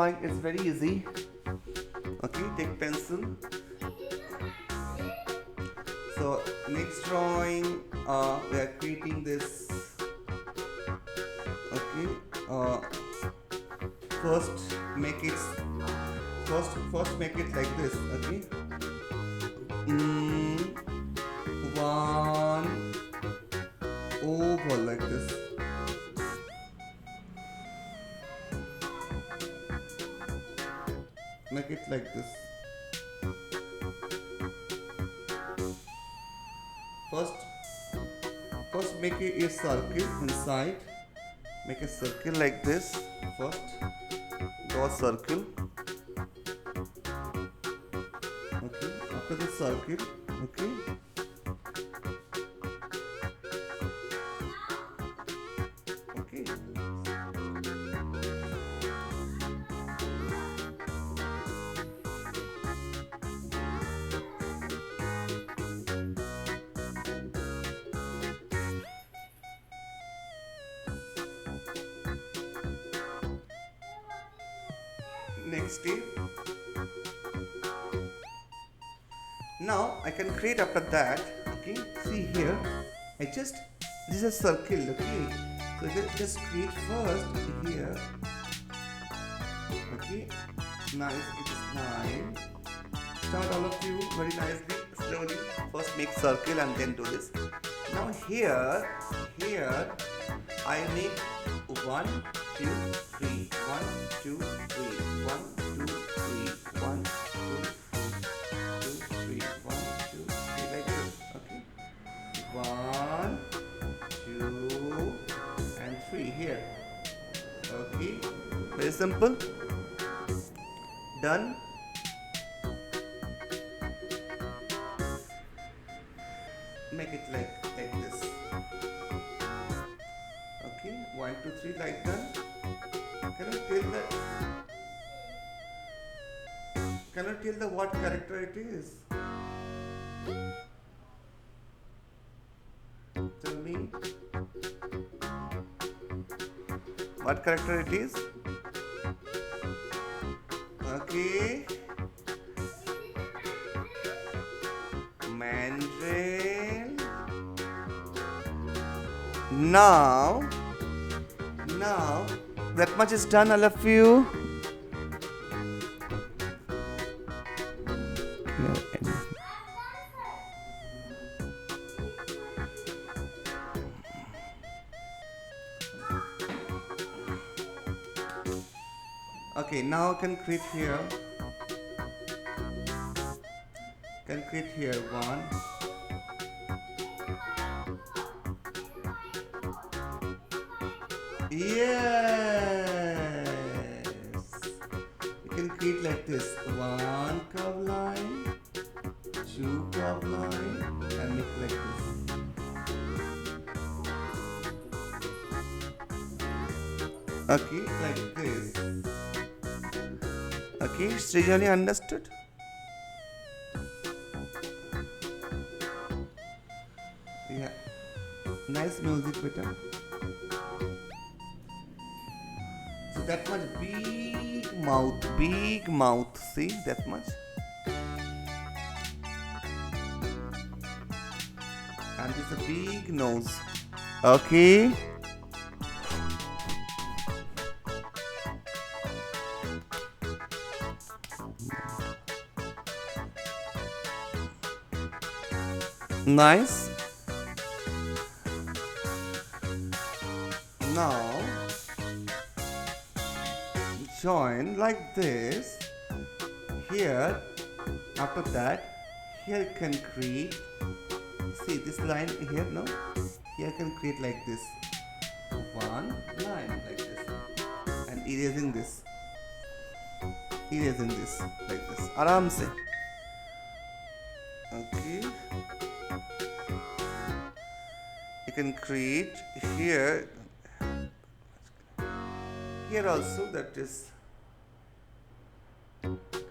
It's very easy. Okay, take pencil. So next drawing, we are creating this. Okay, first make it first make it like this. Okay, one oval like this. Make it like this. First, first make a circle inside. Make a circle like this. First, draw a circle. Okay. After the circle, okay. Okay. Next step. Now I can create after that. Okay, see here. This is a circle. Okay, so I can just create first here. Okay, nice. It is nine. Start all of you very nicely, slowly. First make circle and then do this. Now here I make 1, 2, 3, 1, 2, 3, 1, 2, 3, 1, 2, 3, 1, 2, 3, like this. Okay, 1, 2, and 3 here. Okay, very simple. Done. Make it like this. Okay, 1, 2, 3 like that. Can you tell the what character it is? Tell me. What character it is? Okay. Mandrill. Now that much is done, all of you. Okay, now I can create here. Can create here 1. Yes. You can create like this. 1 curve line, 2 curve line, and make like this. Okay, like this. Okay, Srijali understood? Yeah. Nice music, beta. So that much big mouth. See that much? And it's a big nose. Okay. Nice. Now join like this. Here, after that, here you can create. See this line here, no? Here you can create like this. 1 line like this, and erasing this like this. Aram se. Okay. You can create here also, that is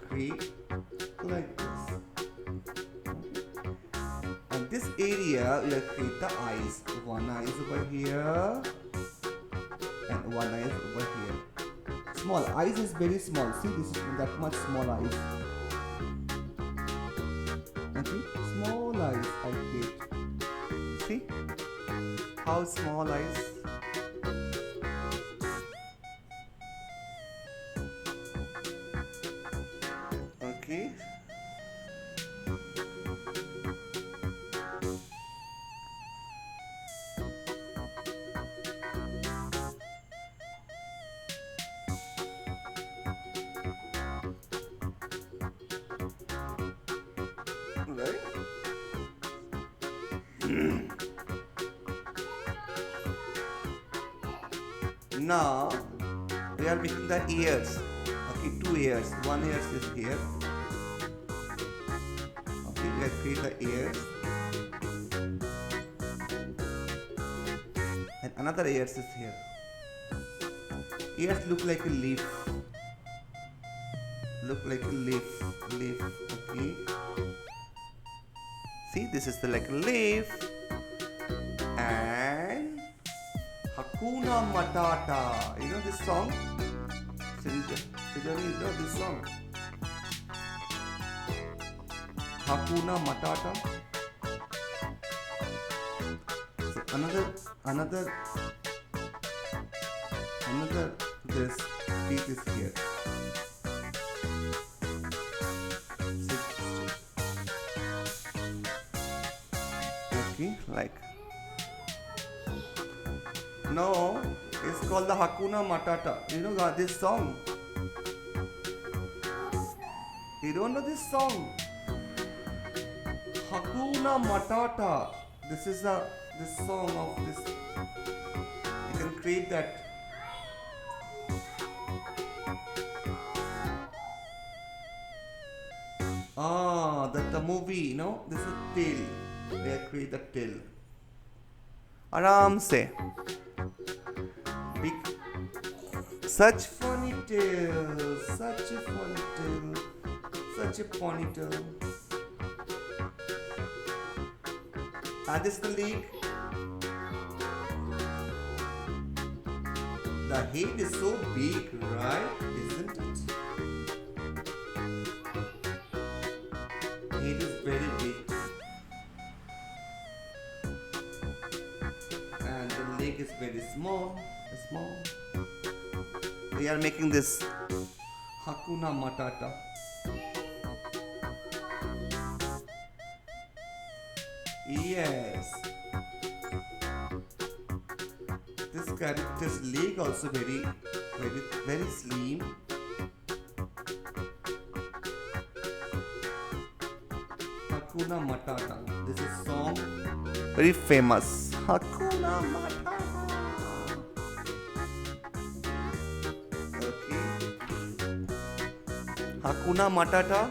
create like this. And this area we will create the eyes. One eye is over here and one eye is over here. Small eyes is very small. See, this is that much small eyes. Okay, small eyes I create. See how small eyes. Okay. Right. Now we are making the ears. Okay, two ears. One ear is here. Okay, let's create the ears. And another ears is here. Ears look like a leaf. Look like a leaf. Leaf. Okay. See, this is like a leaf. And Hakuna Matata. You know this song? Sejani, you know this song? Hakuna Matata. So another this teeth is here. Okay, like. No, it's called the Hakuna Matata. You know this song? You don't know this song? Hakuna Matata. This is this song of this. You can create that. That the movie, you know? This is tail. They create the tail. Aram se. Big. Such funny tail. Such a funny tail. Such a ponytail. And this is the leg. The head is so big, right? Isn't it? Head is very big. And the leg is very small. We are making this Hakuna Matata. Yes. This character's leg also very slim. Hakuna Matata. This is song very famous. Hakuna Matata. Okay. Hakuna Matata.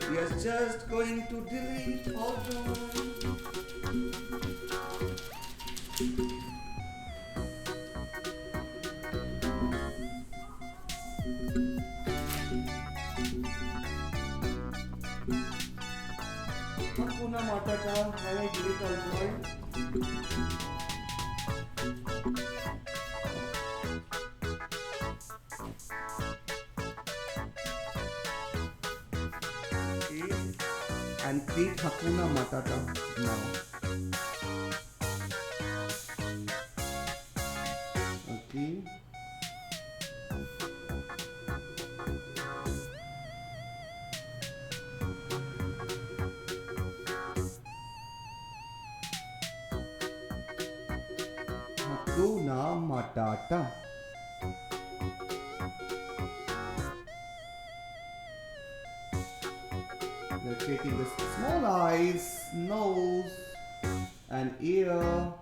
We are just going to delete all Hakuna Matata, I delete all and create Hakuna Matata now. Okay. Hakuna Matata. We're creating this small eyes, nose, and ear.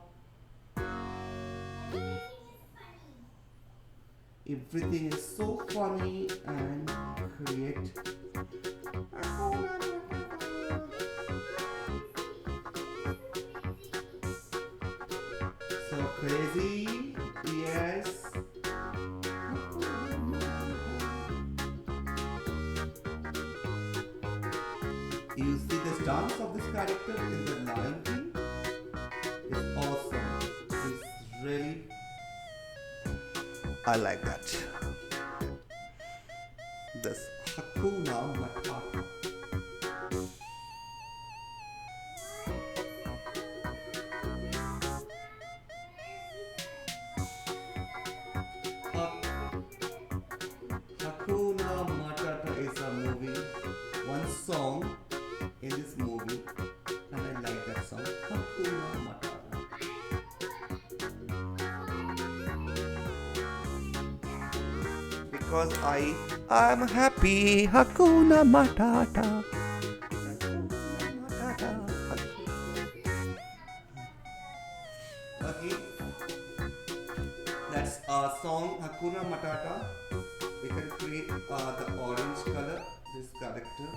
Everything is so funny and create. So crazy, yes. You see this dance of this character in the Lion King? It's awesome. It's really I like that. This Hakuna Matata. Hakuna Matata is a movie, one song in this movie, and I like that song. Hakuna Matata. Because I'm happy. Hakuna Matata. Hakuna Matata. Okay, that's a song Hakuna Matata. We can create the orange color, this character.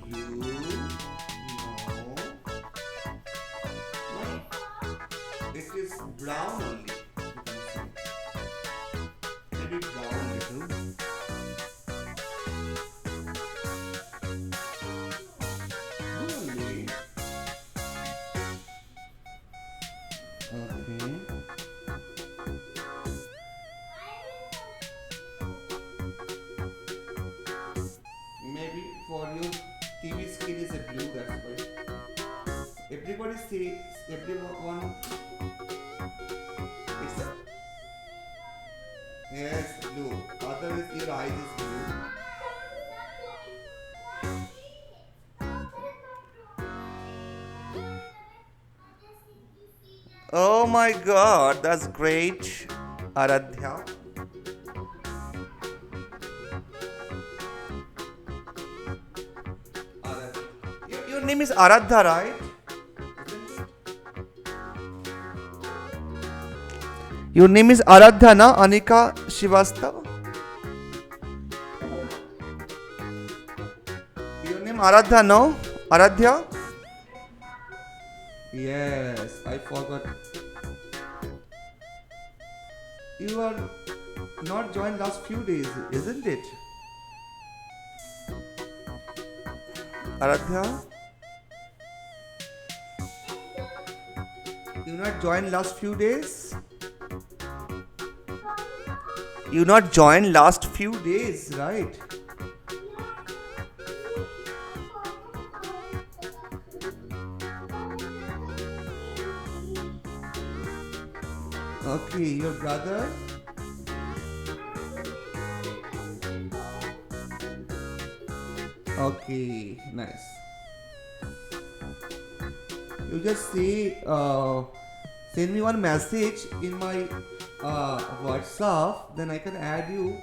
Blue, no, it is brown only. Maybe brown little. Only. Okay. Maybe for you, TV screen is a blue. That's why. Everybody says everyone. It's a yes blue. Other is your eyes is blue. Oh my God, that's great, Aradhya. Your name is Aradhya, right? Your name is Aradhya, na? Anika Shivastav. Your name Aradhya, no? Aradhya? Yes, I forgot. You are not joined last few days, isn't it? Aradhya? You not joined last few days? You not joined last few days, right? Okay, your brother? Okay, nice. You just say, send me one message in my WhatsApp, then I can add you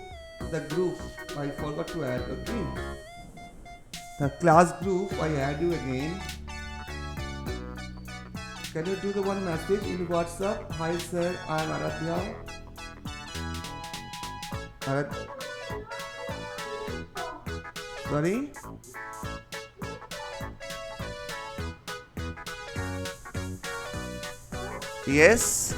the group. I forgot to add, okay? The class group, I add you again. Can you do the one message in WhatsApp? Hi sir, I am Aradhya. Sorry? Yes?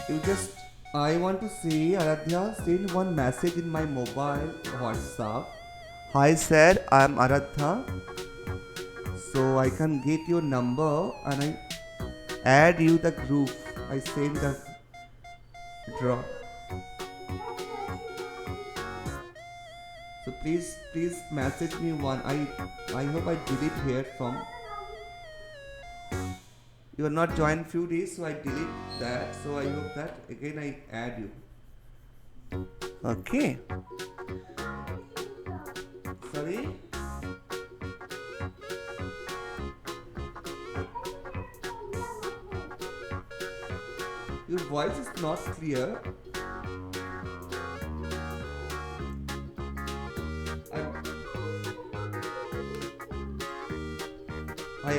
You just, I want to say, Aradhya, send one message in my mobile WhatsApp. Hi sir, I am Aradhya. So I can get your number and I add you the group. I send the draw. So please message me one. I hope I delete here from. You are not joined few days, so I delete that. So I hope that again I add you. Okay. Sorry. Your voice is not clear. I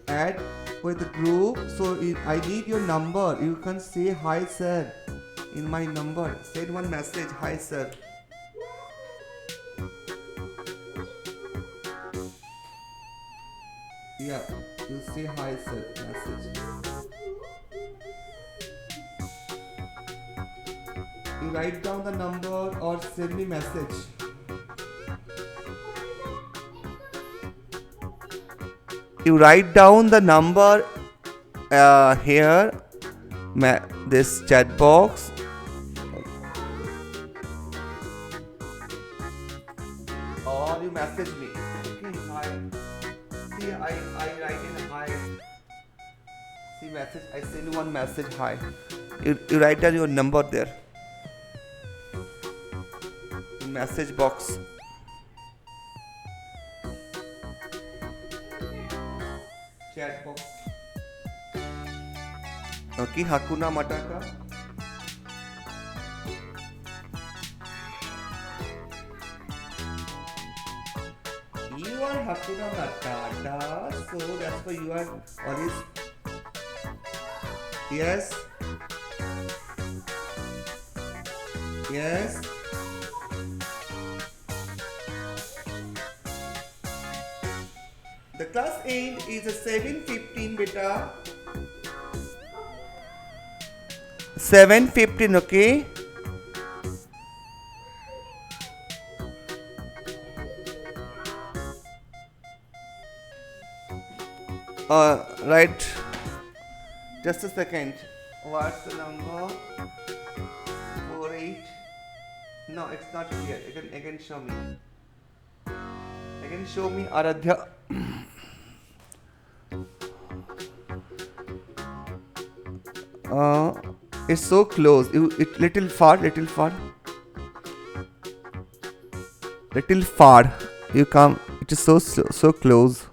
add with the group, so I need your number. You can say hi sir in my number. Send one message, hi sir. Yeah, you say hi sir message. You write down the number or send me message. You write down the number here, this chat box. Or you message me. Okay, hi. See, I write in hi. See, message. I send you one message, hi. You write down your number there. In message box. Chat box. Okay, Hakuna Matata. You are Hakuna Matata, so that's why you are always. Yes. Yes. The class end is a 7:15, beta. 7:15, okay? Right. Just a second. What's the number? 48. No, it's not here. Again show me. Again show me, Aradhya. It's so close. Little far. Little far. You come. It is so close.